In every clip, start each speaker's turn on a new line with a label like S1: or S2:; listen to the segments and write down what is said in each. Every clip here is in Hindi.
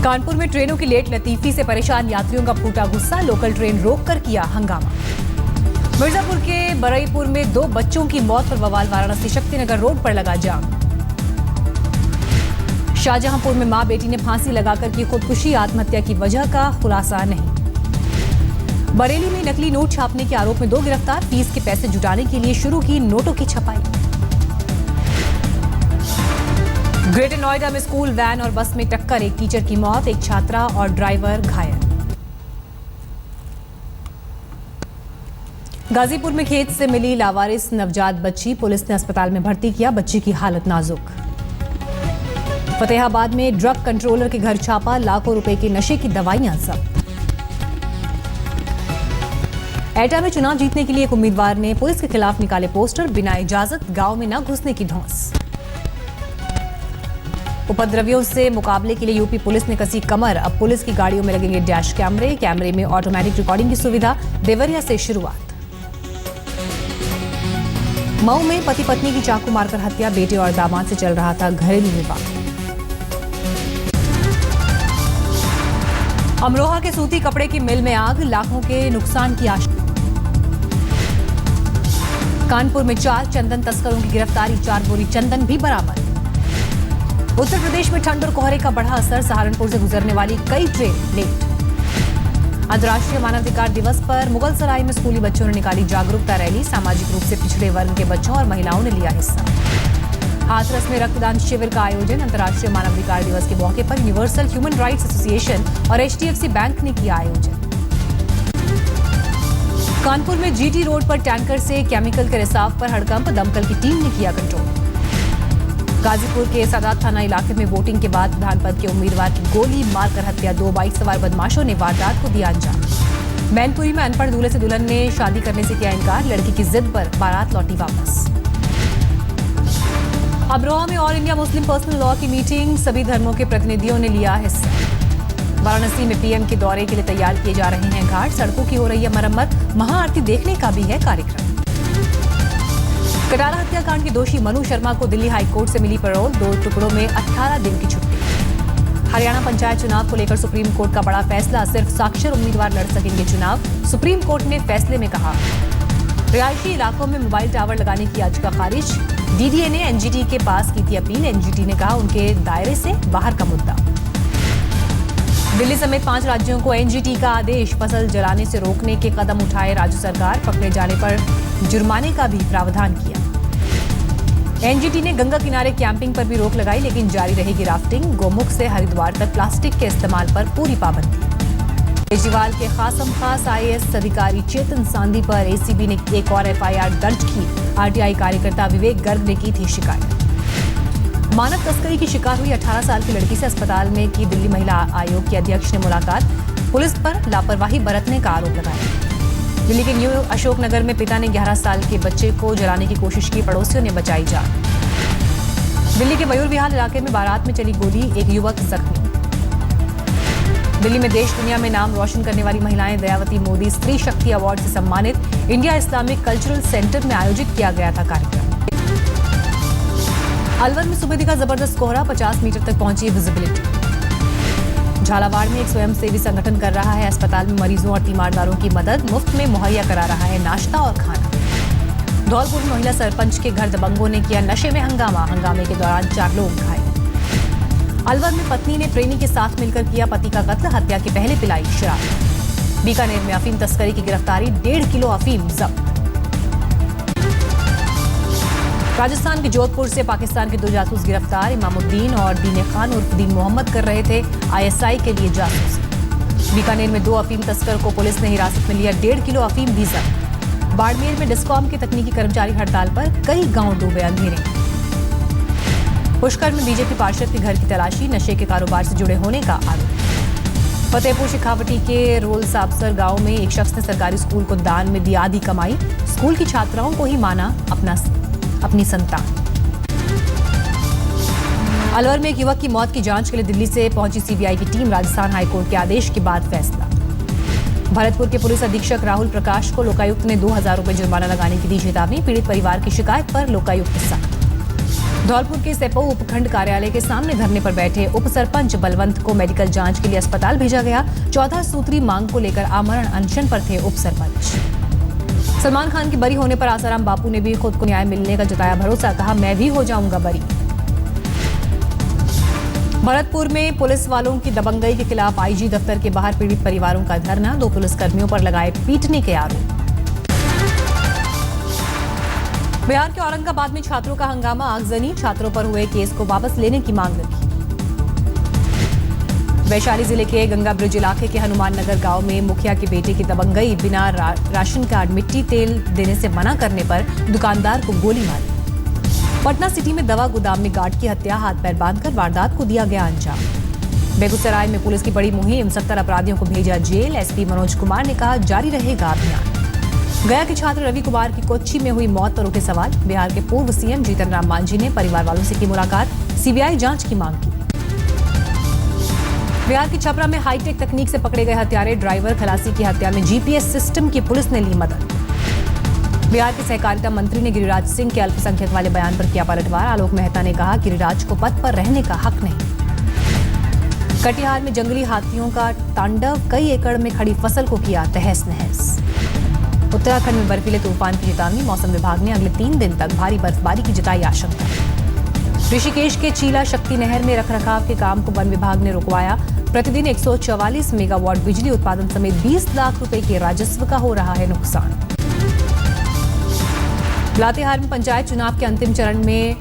S1: कानपुर में ट्रेनों की लेट लतीफी से परेशान यात्रियों का फूटा गुस्सा, लोकल ट्रेन रोककर किया हंगामा। मिर्जापुर के बरईपुर में 2 बच्चों की मौत पर बवाल, वाराणसी शक्तिनगर रोड पर लगा जाम। शाहजहांपुर में मां बेटी ने फांसी लगाकर की खुदकुशी, आत्महत्या की वजह का खुलासा नहीं। बरेली में नकली नोट छापने के आरोप में 2 गिरफ्तार, फीस के पैसे जुटाने के लिए शुरू की नोटों की छपाई। ग्रेटर नोएडा में स्कूल वैन और बस में टक्कर, एक टीचर की मौत, एक छात्रा और ड्राइवर घायल। गाजीपुर में खेत से मिली लावारिस नवजात बच्ची, पुलिस ने अस्पताल में भर्ती किया, बच्ची की हालत नाजुक। फतेहाबाद में ड्रग कंट्रोलर के घर छापा, लाखों रुपए की नशे की दवाइयां जब्त। एटा में चुनाव जीतने के लिए एक उम्मीदवार ने पुलिस के खिलाफ निकाले पोस्टर, बिना इजाजत गांव में न घुसने की धौंस। उपद्रवियों से मुकाबले के लिए यूपी पुलिस ने कसी कमर, अब पुलिस की गाड़ियों में लगेंगे डैश कैमरे में ऑटोमेटिक रिकॉर्डिंग की सुविधा, देवरिया से शुरुआत। मऊ में पति पत्नी की चाकू मारकर हत्या, बेटे और दामाद से चल रहा था घरेलू विवाद। अमरोहा के सूती कपड़े की मिल में आग, लाखों के नुकसान की आशंका। कानपुर में 4 चंदन तस्करों की गिरफ्तारी, 4 बोरी चंदन भी बरामद। उत्तर प्रदेश में ठंड और कोहरे का बढ़ा असर, सहारनपुर से गुजरने वाली कई ट्रेन लेट। अंतर्राष्ट्रीय मानवाधिकार दिवस पर मुगलसराय में स्कूली बच्चों ने निकाली जागरूकता रैली, सामाजिक रूप से पिछड़े वर्ग के बच्चों और महिलाओं ने लिया हिस्सा। हाथरस में रक्तदान शिविर का आयोजन, अंतर्राष्ट्रीय मानवाधिकार दिवस के मौके पर यूनिवर्सल ह्यूमन राइट्स एसोसिएशन और HDFC बैंक ने किया आयोजन। कानपुर में GT रोड पर टैंकर से केमिकल के रिसाव पर हड़कंप, दमकल की टीम ने किया कंट्रोल। गाजीपुर के सादात थाना इलाके में वोटिंग के बाद प्रधान पद के उम्मीदवार की गोली मारकर हत्या, 2 बाइक सवार बदमाशों ने वारदात को दिया अंजाम। मैनपुरी में अनपढ़ दूल्हे से दुल्हन ने शादी करने से किया इनकार, लड़की की जिद पर बारात लौटी वापस। अमरोहा में all India Muslim personal law की मीटिंग, सभी धर्मों के प्रतिनिधियों ने लिया हिस्सा। वाराणसी में PM के दौरे के लिए तैयार किए जा रहे हैं घाट, सड़कों की हो रही है मरम्मत, महाआरती देखने का भी है कार्यक्रम। कटारा हत्याकांड के दोषी मनु शर्मा को दिल्ली हाईकोर्ट से मिली पैरोल, 2 टुकड़ों में 18 दिन की छुट्टी। हरियाणा पंचायत चुनाव को लेकर सुप्रीम कोर्ट का बड़ा फैसला, सिर्फ साक्षर उम्मीदवार लड़ सकेंगे चुनाव। सुप्रीम कोर्ट ने फैसले में कहा, रिहायशी इलाकों में मोबाइल टावर लगाने की याचिका खारिज। DDA ने NGT के पास की थी अपील, NGT ने कहा उनके दायरे से बाहर का मुद्दा। दिल्ली समेत 5 राज्यों को NGT का आदेश, फसल जलाने से रोकने के कदम उठाए राज्य सरकार, पकड़े जाने पर जुर्माने का भी प्रावधान किया। NGT ने गंगा किनारे कैंपिंग पर भी रोक लगाई, लेकिन जारी रहेगी राफ्टिंग। गोमुख से हरिद्वार तक प्लास्टिक के इस्तेमाल पर पूरी पाबंदी। केजरीवाल के खासम खास IAS अधिकारी चेतन सांधी पर ACB ने एक और FIR दर्ज की, RTI कार्यकर्ता विवेक गर्ग ने की थी शिकायत। मानव तस्करी की शिकार हुई 18 साल की लड़की से अस्पताल में की दिल्ली महिला आयोग के अध्यक्ष ने मुलाकात, पुलिस पर लापरवाही बरतने का आरोप लगाया। दिल्ली के न्यू अशोकनगर में पिता ने 11 साल के बच्चे को जलाने की कोशिश की, पड़ोसियों ने बचाई जान। दिल्ली के मयूर विहार इलाके में बारात में चली गोली, एक युवक जख्मी। दिल्ली में देश दुनिया में नाम रोशन करने वाली महिलाएं, दयावती मोदी स्त्री शक्ति अवार्ड से सम्मानित। इंडिया इस्लामिक कल्चरल सेंटर में आयोजित किया गया था कार्यक्रम। अलवर में सुबह दिखा जबरदस्त कोहरा, 50 मीटर तक पहुंची विजिबिलिटी। झालावाड़ में एक स्वयंसेवी संगठन कर रहा है अस्पताल में मरीजों और तीमारदारों की मदद, मुफ्त में मुहैया करा रहा है नाश्ता और खाना। धौलपुर में महिला सरपंच के घर दबंगों ने किया नशे में हंगामा, हंगामे के दौरान 4 लोग घायल। अलवर में पत्नी ने प्रेमी के साथ मिलकर किया पति का कत्ल, हत्या के पहले पिलाई शराब। बीकानेर में अफीम तस्करी की गिरफ्तारी, 1.5 किलो अफीम जब्त। राजस्थान के जोधपुर से पाकिस्तान के 2 जासूस गिरफ्तार, इमामुद्दीन और दीन खान उर्फ दीन मोहम्मद कर रहे थे ISI के लिए जासूस। बीकानेर में 2 अफीम तस्कर को पुलिस ने हिरासत में लिया, 1.5 किलो अफीम भी जब्त। बाड़मेर में डिस्कॉम के तकनीकी कर्मचारी हड़ताल पर, कई गांव डूबे अंधेरे। पुष्कर में BJP पार्षद के घर की तलाशी, नशे के कारोबार से जुड़े होने का आरोप। फतेहपुर शेखावटी के रोल साबसर गांव में एक शख्स ने सरकारी स्कूल को दान में दी आधी कमाई, स्कूल की छात्राओं को ही माना अपनी संतान। अलवर में एक युवक की मौत की जांच के लिए दिल्ली से पहुंची CBI की टीम, राजस्थान हाईकोर्ट के आदेश के बाद फैसला। भरतपुर के पुलिस अधीक्षक राहुल प्रकाश को लोकायुक्त ने 2000 रुपए जुर्माना लगाने की दी चेतावनी, पीड़ित परिवार की शिकायत पर लोकायुक्त सख्त। धौलपुर के सेपो उपखंड कार्यालय के सामने धरने पर बैठे उप सरपंच बलवंत को मेडिकल जांच के लिए अस्पताल भेजा गया। 14 सूत्री मांग को लेकर आमरण अनशन पर थे उप सरपंच। सलमान खान के बरी होने पर आसाराम बापू ने भी खुद को न्याय मिलने का जताया भरोसा, कहा मैं भी हो जाऊंगा बरी। भरतपुर में पुलिस वालों की दबंगई के खिलाफ आईजी दफ्तर के बाहर पीड़ित परिवारों का धरना, 2 पुलिसकर्मियों पर लगाए पीटने के आरोप। बिहार के औरंगाबाद में छात्रों का हंगामा, आगजनी, छात्रों पर हुए केस को वापस लेने की मांग रखी। वैशाली जिले के गंगा ब्रिज इलाके के हनुमान नगर गांव में मुखिया की बेटी की दबंगई, बिना राशन कार्ड मिट्टी तेल देने से मना करने पर दुकानदार को गोली मारी। पटना सिटी में दवा गोदाम में गार्ड की हत्या, हाथ पैर बांधकर वारदात को दिया गया अंजाम। बेगूसराय में पुलिस की बड़ी मुहिम, 70 अपराधियों को भेजा जेल, एसपी मनोज कुमार ने कहा जारी रहेगा अभियान। गया के छात्र रवि कुमार की कोच्चि में हुई मौत पर उठे सवाल, बिहार के पूर्व सीएम जीतन राम मांझी ने परिवार वालों से की मुलाकात, सीबीआई जांच की मांग की। बिहार के छपरा में हाईटेक तकनीक से पकड़े गए हत्यारे, ड्राइवर खलासी की हत्या में जीपीएस सिस्टम की पुलिस ने ली मदद। बिहार के सहकारिता मंत्री ने गिरिराज सिंह के अल्पसंख्यक वाले बयान पर किया पलटवार, आलोक मेहता ने कहा गिरिराज को पद पर रहने का हक नहीं। कटिहार में जंगली हाथियों का तांडव, कई एकड़ में खड़ी फसल को किया तहस नहस। उत्तराखंड में बर्फीले तूफान की चेतावनी, मौसम विभाग ने अगले 3 दिन तक भारी बर्फबारी की जताई आशंका। ऋषिकेश के चीला शक्ति नहर में रखरखाव के काम को वन विभाग ने रुकवाया, प्रतिदिन 144 मेगावाट बिजली उत्पादन समेत 20 लाख रुपए के राजस्व का हो रहा है नुकसान। लातेहार में पंचायत चुनाव के अंतिम चरण में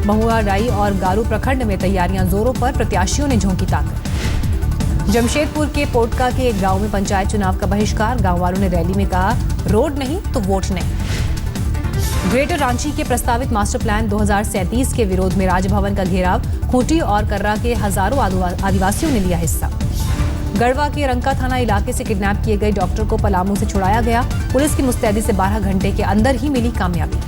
S1: महुआडाई और गारू प्रखंड में तैयारियां जोरों पर, प्रत्याशियों ने झोंकी ताकत। जमशेदपुर के पोटका के एक गांव में पंचायत चुनाव का बहिष्कार, गांव वालों ने रैली में कहा रोड नहीं तो वोट नहीं। ग्रेटर रांची के प्रस्तावित मास्टर प्लान 2037 के विरोध में राजभवन का घेराव, खूंटी और कर्रा के हजारों आदिवासियों ने लिया हिस्सा। गढ़वा के रंका थाना इलाके से किडनैप किए गए डॉक्टर को पलामू से छुड़ाया गया, पुलिस की मुस्तैदी से 12 घंटे के अंदर ही मिली कामयाबी।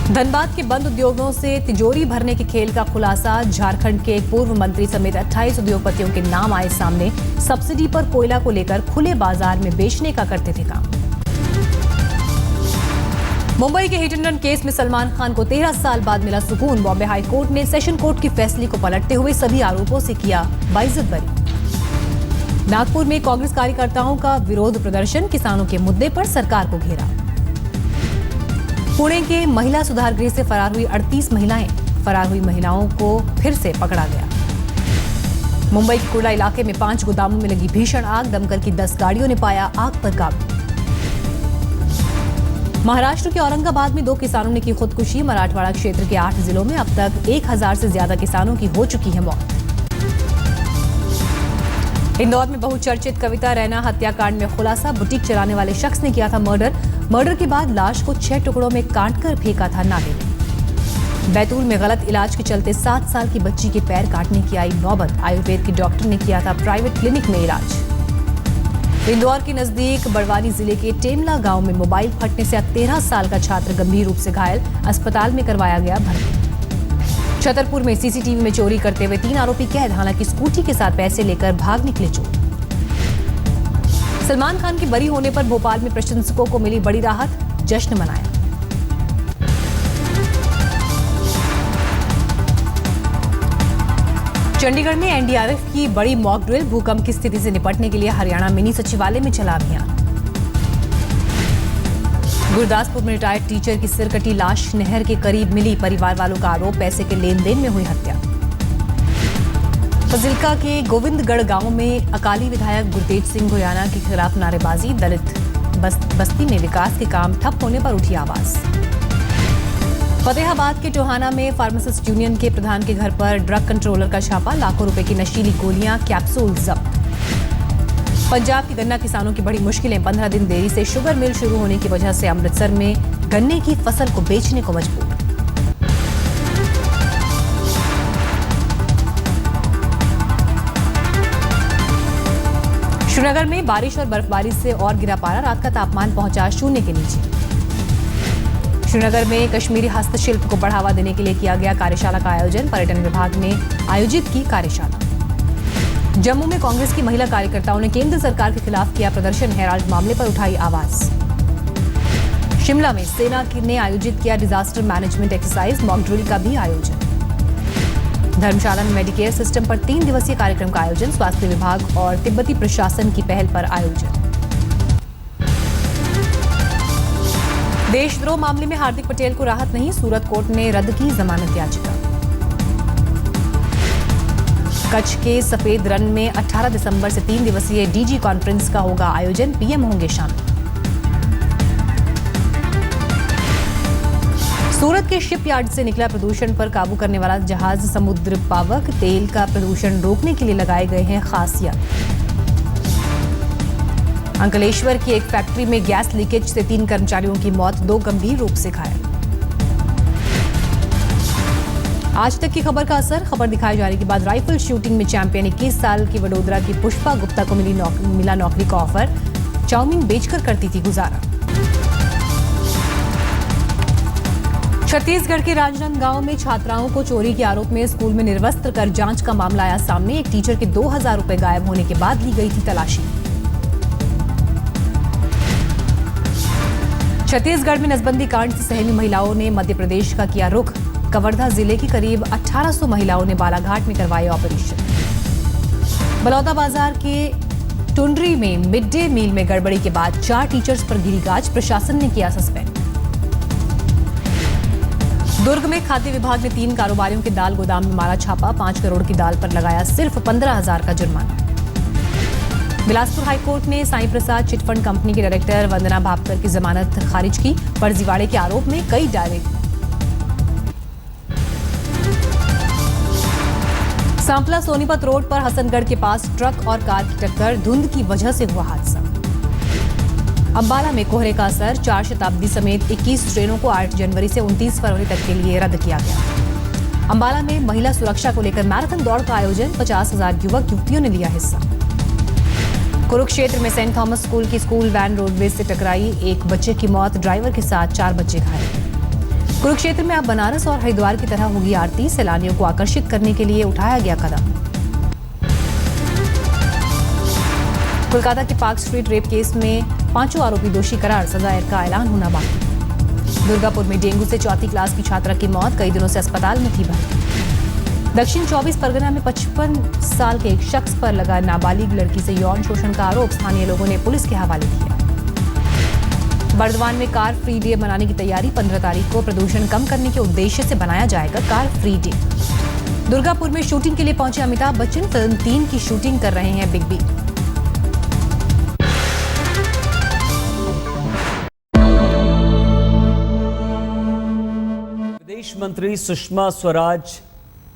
S1: धनबाद के बंद उद्योगों से तिजोरी भरने के खेल का खुलासा, झारखंड के एक पूर्व मंत्री समेत 28 उद्योगपतियों के नाम आए सामने, सब्सिडी पर कोयला को लेकर खुले बाजार में बेचने का करते थे काम। मुंबई के हिट एंड रन केस में सलमान खान को 13 साल बाद मिला सुकून, बॉम्बे हाई कोर्ट ने सेशन कोर्ट के फैसले को पलटते हुए सभी आरोपों से किया बाइज्जत बरी। नागपुर में कांग्रेस कार्यकर्ताओं का विरोध प्रदर्शन, किसानों के मुद्दे पर सरकार को घेरा। पुणे के महिला सुधार गृह से फरार हुई 38 महिलाएं, फरार हुई महिलाओं को फिर से पकड़ा गया। मुंबई के कुर्ला इलाके में 5 गोदामों में लगी भीषण आग, दमकल की 10 गाड़ियों ने पाया आग पर काबू। महाराष्ट्र के औरंगाबाद में 2 किसानों ने की खुदकुशी, मराठवाड़ा क्षेत्र के 8 जिलों में अब तक 1000 से ज्यादा किसानों की हो चुकी है मौत। इंदौर में बहुचर्चित कविता रैना हत्याकांड में खुलासा, बुटीक चलाने वाले शख्स ने किया था मर्डर के बाद लाश को 6 टुकड़ों में काटकर फेंका था नाले में। बैतूल में गलत इलाज के चलते 7 साल की बच्ची के पैर काटने की आई नौबत, आयुर्वेद के डॉक्टर ने किया था प्राइवेट क्लिनिक में इलाज। इंदौर के नजदीक बड़वानी जिले के टेमला गांव में मोबाइल फटने से 13 साल का छात्र गंभीर रूप से घायल, अस्पताल में करवाया गया भर्ती। छतरपुर में सीसीटीवी में चोरी करते हुए 3 आरोपी कैद, हालांकि स्कूटी के साथ पैसे लेकर भाग निकले चोर। सलमान खान के बरी होने पर भोपाल में प्रशंसकों को मिली बड़ी राहत, जश्न मनाया। चंडीगढ़ में एनडीआरएफ की बड़ी मॉक ड्रिल, भूकंप की स्थिति से निपटने के लिए हरियाणा मिनी सचिवालय में चला अभियान। गुरदासपुर में रिटायर्ड टीचर की सिरकटी लाश नहर के करीब मिली, परिवार वालों का आरोप पैसे के लेन देन में हुई हत्या। फजिल्का के गोविंदगढ़ गांव में अकाली विधायक गुरतेज सिंह भुयाना के खिलाफ नारेबाजी, दलित बस्ती में विकास के काम ठप होने पर उठी आवाज। फतेहाबाद के टोहाना में फार्मासिस्ट यूनियन के प्रधान के घर पर ड्रग कंट्रोलर का छापा, लाखों रुपए की नशीली गोलियां, कैप्सूल जब्त। पंजाब के गन्ना किसानों की बड़ी मुश्किलें, 15 दिन देरी से शुगर मिल शुरू होने की वजह से अमृतसर में गन्ने की फसल को बेचने को मजबूर। श्रीनगर में बारिश और बर्फबारी से और गिरा पारा, रात का तापमान पहुंचा 0 के नीचे। श्रीनगर में कश्मीरी हस्तशिल्प को बढ़ावा देने के लिए किया गया कार्यशाला का आयोजन, पर्यटन विभाग ने आयोजित की कार्यशाला। जम्मू में कांग्रेस की महिला कार्यकर्ताओं ने केंद्र सरकार के खिलाफ किया प्रदर्शन, हेराल्ड मामले पर उठाई आवाज। शिमला में सेना ने आयोजित किया disaster management exercise, mock drill का भी आयोजन। धर्मशाला में मेडिकेयर सिस्टम पर 3 दिवसीय कार्यक्रम का आयोजन, स्वास्थ्य विभाग और तिब्बती प्रशासन की पहल पर आयोजन। देशद्रोह मामले में हार्दिक पटेल को राहत नहीं, सूरत कोर्ट ने रद्द की जमानत याचिका। कच्छ के सफेद रन में 18 दिसंबर से 3 दिवसीय डीजी कॉन्फ्रेंस का होगा आयोजन, पीएम होंगे शामिल। सूरत के शिपयार्ड से निकला प्रदूषण पर काबू करने वाला जहाज समुद्र पावक, तेल का प्रदूषण रोकने के लिए लगाए गए हैं खास यंत्र। अंकलेश्वर की एक फैक्ट्री में गैस लीकेज से 3 कर्मचारियों की मौत, 2 गंभीर रूप से घायल। आज तक की खबर का असर, खबर दिखाए जाने के बाद राइफल शूटिंग में चैंपियन 21 साल की वडोदरा की पुष्पा गुप्ता को मिला नौकरी का ऑफर, चाउमीन बेचकर करती थी गुजारा। छत्तीसगढ़ के राजनांदगांव में छात्राओं को चोरी के आरोप में स्कूल में निर्वस्त्र कर जांच का मामला आया सामने। एक टीचर के 2000 रुपए गायब होने के बाद ली गई थी तलाशी। छत्तीसगढ़ में नसबंदी कांड से सहमी महिलाओं ने मध्य प्रदेश का किया रुख। कवर्धा जिले की करीब 1800 महिलाओं ने बालाघाट में करवाए ऑपरेशन। बलौदाबाजार के टुंडरी में मिड डे मील में गड़बड़ी के बाद 4 टीचर्स पर गिरी गाज, प्रशासन ने किया सस्पेंड। दुर्ग में खाद्य विभाग ने 3 कारोबारियों के दाल गोदाम में मारा छापा, 5 करोड़ की दाल पर लगाया सिर्फ 15,000 का जुर्माना। बिलासपुर हाईकोर्ट ने साईं प्रसाद चिटफंड कंपनी के डायरेक्टर वंदना भापकर की जमानत खारिज की, फर्जीवाड़े के आरोप में कई डायरेक्ट। सांपला सोनीपत रोड पर हसनगढ़ के पास ट्रक और कार की टक्कर, धुंध की वजह से हुआ हादसा। अंबाला में कोहरे का असर, 4 शताब्दी समेत 21 ट्रेनों को 8 जनवरी से 29 फरवरी तक के लिए रद्द किया गया। अंबाला में महिला सुरक्षा को लेकर मैराथन दौड़ का आयोजन, 50,000 युवक युवतियों ने लिया हिस्सा। कुरुक्षेत्र में सेंट थॉमस स्कूल की स्कूल वैन रोडवेज से टकराई, 1 बच्चे की मौत, ड्राइवर के साथ 4 बच्चे घायल। कुरुक्षेत्र में अब बनारस और हरिद्वार की तरह होगी आरती, सैलानियों को आकर्षित करने के लिए उठाया गया कदम। कोलकाता के पार्क स्ट्रीट रेप केस में 5 आरोपी दोषी करार, सजा का ऐलान होना बाकी। दुर्गापुर में डेंगू से 4वीं क्लास की छात्रा की मौत, कई दिनों से अस्पताल में थी भर्ती। दक्षिण 24 परगना में 55 साल के एक शख्स पर लगा नाबालिग लड़की से यौन शोषण का आरोप, स्थानीय लोगों ने पुलिस के हवाले किया। बर्दवान में कार फ्री डे मनाने की तैयारी, 15 तारीख को प्रदूषण कम करने के उद्देश्य से बनाया जाएगा कार फ्री डे। दुर्गापुर में शूटिंग के लिए पहुंचे अमिताभ बच्चन, फिल्म 3 की शूटिंग कर रहे हैं बिग बी।
S2: विदेश मंत्री सुषमा स्वराज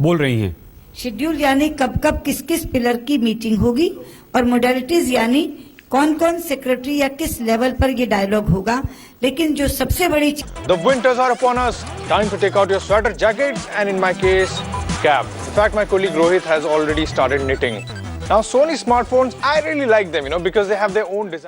S2: बोल रही हैं।
S3: शेड्यूल यानी कब कब किस किस पिलर की मीटिंग होगी और मोडालिटीज यानी कौन कौन सेक्रेटरी या किस लेवल पर ये डायलॉग होगा, लेकिन जो सबसे बड़ी
S4: The winters are upon us. Time to take out your sweater jackets and in my case, cap. In fact, my colleague Rohit has already started knitting. Now, Sony smartphones, I really like them, because they have their own design.